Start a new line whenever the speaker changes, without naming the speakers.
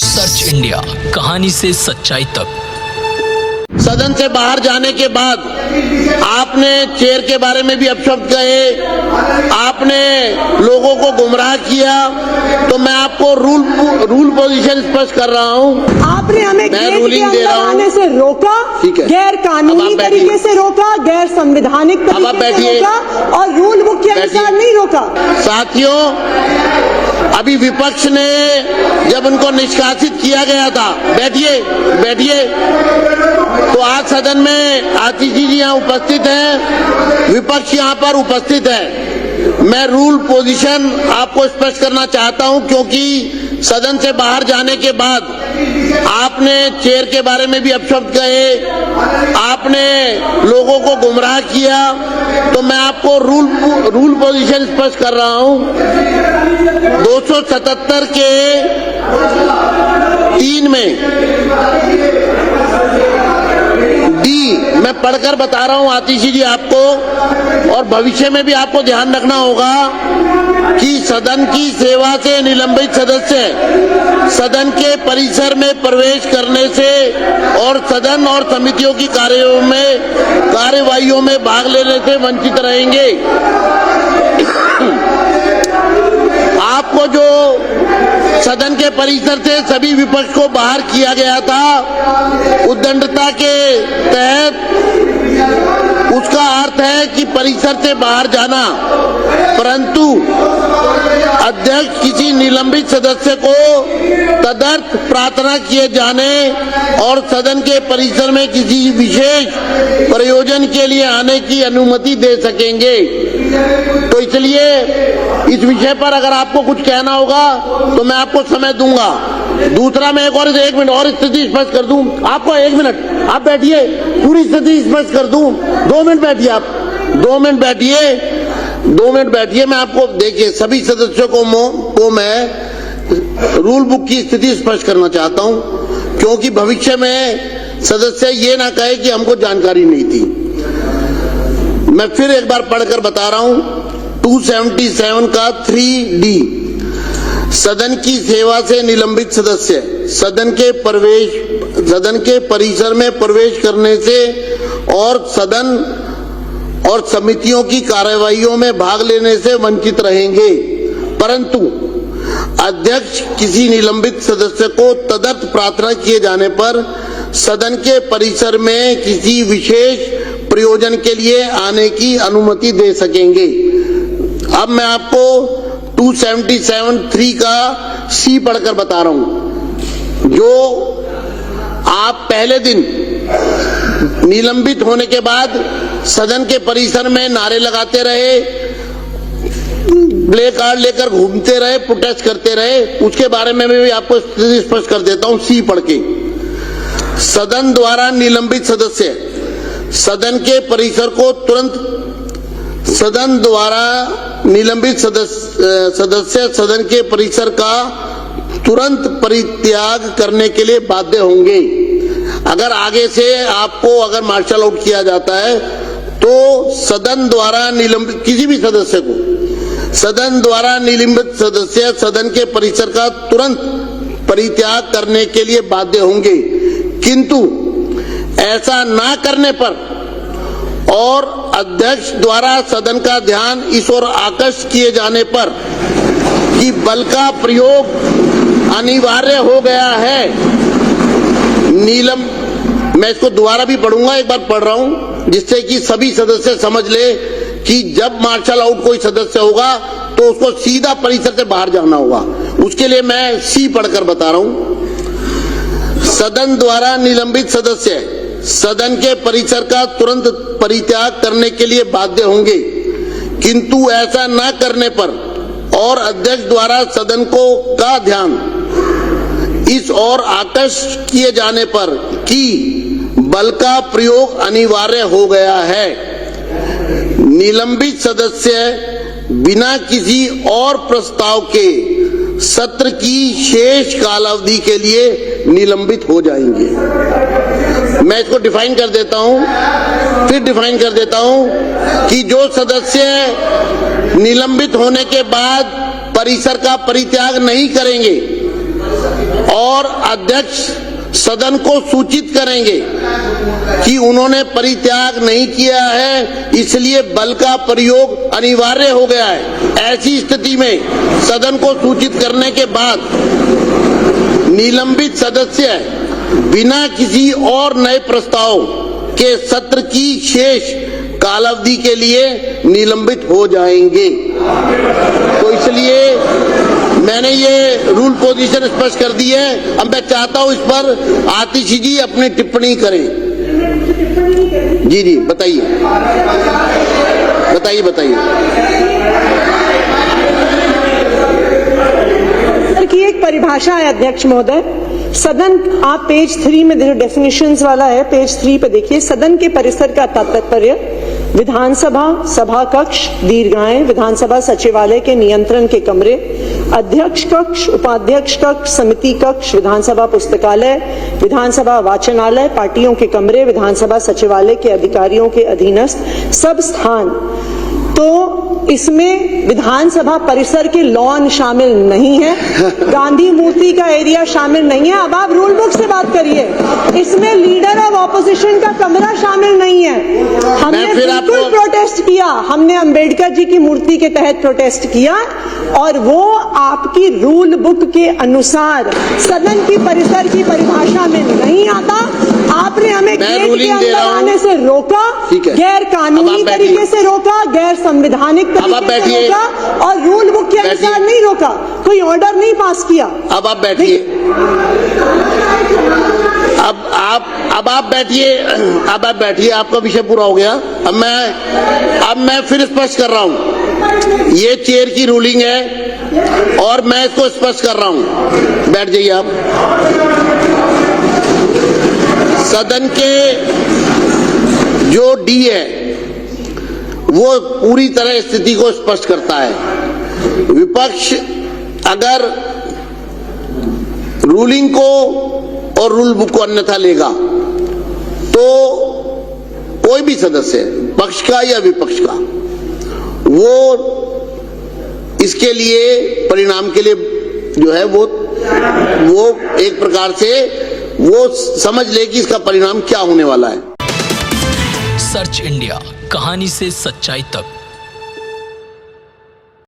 Search India, कहानी से सच्चाई तक।
सदन से बाहर जाने के बाद आपने चेयर के बारे में भी अपशब्द कहे, आपने लोगों को गुमराह किया, तो मैं आपको रूल पोजीशन स्पष्ट कर रहा हूं।
आपने हमें गेट के अंदर आने से रोका, गैर कानूनी तरीके से रोका, गैर संवैधानिक तरीके से रोका और रूल बुक के अनुसार नहीं रोका।
साथियों, अभी विपक्ष ने जब उनको निष्कासित किया गया था, बैठिए, तो आज सदन में आतिशी जी यहाँ उपस्थित हैं, विपक्ष यहाँ पर उपस्थित है। मैं रूल पोजीशन आपको स्पष्ट करना चाहता हूं, क्योंकि सदन से बाहर जाने के बाद आपने चेयर के बारे में भी अपशब्द कहे, आपने लोगों को गुमराह किया, तो मैं आपको रूल पोजीशन स्पष्ट कर रहा हूं। 277 के 3 में डी मैं पढ़कर बता रहा हूं आतिशी जी आपको, और भविष्य में भी आपको ध्यान रखना होगा कि सदन की सेवा से निलंबित सदस्य सदन के परिसर में प्रवेश करने से और सदन और समितियों की कार्यवाहियों में भाग लेने से वंचित रहेंगे। आपको जो सदन के परिसर से सभी विपक्ष को बाहर किया गया था उद्दंडता के तहत, उसका अर्थ है कि परिसर से बाहर जाना, परंतु अध्यक्ष किसी निलंबित सदस्य को तदर्थ प्रार्थना किए जाने और सदन के परिसर में किसी विशेष प्रयोजन के लिए आने की अनुमति दे सकेंगे। तो इसलिए इस विषय पर अगर आपको कुछ कहना होगा तो मैं आपको समय दूंगा। दूसरा, मैं एक मिनट और स्थिति स्पष्ट कर दूं आपको। 1 मिनट आप बैठिए, पूरी स्थिति स्पष्ट कर दूं। 2 मिनट बैठिए, आप 2 मिनट बैठिए। मैं आपको, देखिए, सभी सदस्यों को मैं रूल बुक की स्थिति स्पष्ट करना चाहता हूं, क्योंकि भविष्य में सदस्य ये ना कहे कि हमको जानकारी नहीं थी। मैं फिर एक बार पढ़कर बता रहा हूं। 277 का 3D, सदन की सेवा से निलंबित सदस्य सदन के परिसर में प्रवेश करने से और सदन और समितियों की कार्यवाहियों में भाग लेने से वंचित रहेंगे, परंतु अध्यक्ष किसी निलंबित सदस्य को तदर्थ प्रार्थना किए जाने पर सदन के परिसर में किसी विशेष प्रयोजन के लिए आने की अनुमति दे सकेंगे। अब मैं आपको 277(3) का C पढ़कर बता रहा हूं। जो आप पहले दिन निलंबित होने के बाद सदन के परिसर में नारे लगाते रहे, प्ले कार्ड लेकर घूमते रहे, प्रोटेस्ट करते रहे, उसके बारे में भी आपको स्पष्ट कर देता हूं C पढ़ के। सदन द्वारा निलंबित सदस्य सदन के परिसर को सदन के परिसर का तुरंत परित्याग करने के लिए बाध्य होंगे। अगर आगे से आपको अगर मार्शल आउट किया जाता है तो सदन द्वारा निलंबित किसी भी सदस्य को, सदन द्वारा निलंबित सदस्य सदन के परिसर का तुरंत परित्याग करने के लिए बाध्य होंगे, किंतु ऐसा ना करने पर और अध्यक्ष द्वारा सदन का ध्यान इस ओर आकर्षित किए जाने पर कि बल का प्रयोग अनिवार्य हो गया है, मैं इसको दोबारा भी पढ़ूंगा, एक बार पढ़ रहा हूं जिससे कि सभी सदस्य समझ ले कि जब मार्शल आउट कोई सदस्य होगा तो उसको सीधा परिसर से बाहर जाना होगा। उसके लिए मैं C पढ़कर बता रहा हूं। सदन द्वारा निलंबित सदस्य सदन के परिसर का तुरंत परित्याग करने के लिए बाध्य होंगे, किंतु ऐसा न करने पर और अध्यक्ष द्वारा सदन का ध्यान इस ओर आकर्षित किए जाने पर कि बल का प्रयोग अनिवार्य हो गया है, निलंबित सदस्य बिना किसी और प्रस्ताव के सत्र की शेष कालावधि के लिए निलंबित हो जाएंगे। मैं इसको डिफाइन कर देता हूं, फिर डिफाइन कर देता हूं कि जो सदस्य निलंबित होने के बाद परिसर का परित्याग नहीं करेंगे और अध्यक्ष सदन को सूचित करेंगे कि उन्होंने परित्याग नहीं किया है, इसलिए बल का प्रयोग अनिवार्य हो गया है। ऐसी स्थिति में सदन को सूचित करने के बाद निलंबित सदस्य बिना किसी और नए प्रस्ताव के सत्र की शेष कालावधि के लिए निलंबित हो जाएंगे। तो इसलिए मैंने ये रूल पोजीशन स्पष्ट कर दी है। अब मैं चाहता हूं इस पर आतिशी जी अपनी टिप्पणी करें। जी जी बताइए बताइए बताइए।
की एक परिभाषा है अध्यक्ष महोदय, सदन, आप पेज 3 में जो डेफिनेशंस वाला है पेज 3 पे देखिए, सदन के परिसर का तात्पर्य विधानसभा सभा कक्ष, दीर्घाएं, विधानसभा सचिवालय के नियंत्रण के कमरे, अध्यक्ष कक्ष, उपाध्यक्ष कक्ष, समिति कक्ष, विधानसभा पुस्तकालय, विधानसभा वाचनालय, पार्टियों के कमरे, विधानसभा सचिवालय के अधिकारियों के अधीनस्थ सब स्थान। तो इसमें विधानसभा परिसर के लॉन शामिल नहीं है, गांधी मूर्ति का एरिया शामिल नहीं है। अब आप रूल बुक से बात करिए, इसमें लीडर ऑफ ऑपोजिशन का कमरा शामिल नहीं है। हमने बिल्कुल प्रोटेस्ट किया, हमने अंबेडकर जी की मूर्ति के तहत प्रोटेस्ट किया और वो आपकी रूल बुक के अनुसार सदन की परिसर की परिभाषा में नहीं आता। आपने हमें गेट के अंदर आने से रोका, गैर कानूनी तरीके से रोका, गैर संवैधानिक तरीके से रोका और रूल बुक के अनुसार नहीं रोका, कोई ऑर्डर नहीं पास किया।
अब आप बैठिए, अब आप बैठिए, अब आप बैठिए, आपका विषय पूरा हो गया। अब मैं फिर स्पष्ट कर रहा हूं, ये चेयर की रूलिंग है और मैं इसको स्पष्ट कर रहा हूं। बैठ जाइए आप। सदन के जो डी है वो पूरी तरह स्थिति को स्पष्ट करता है। विपक्ष अगर रूलिंग को और रूल बुक को अन्यथा लेगा तो कोई भी सदस्य, पक्ष का या विपक्ष का, वो इसके लिए परिणाम के लिए जो है वो एक प्रकार से वो समझ ले कि इसका परिणाम क्या होने वाला है।
सर्च इंडिया, कहानी से सच्चाई तक।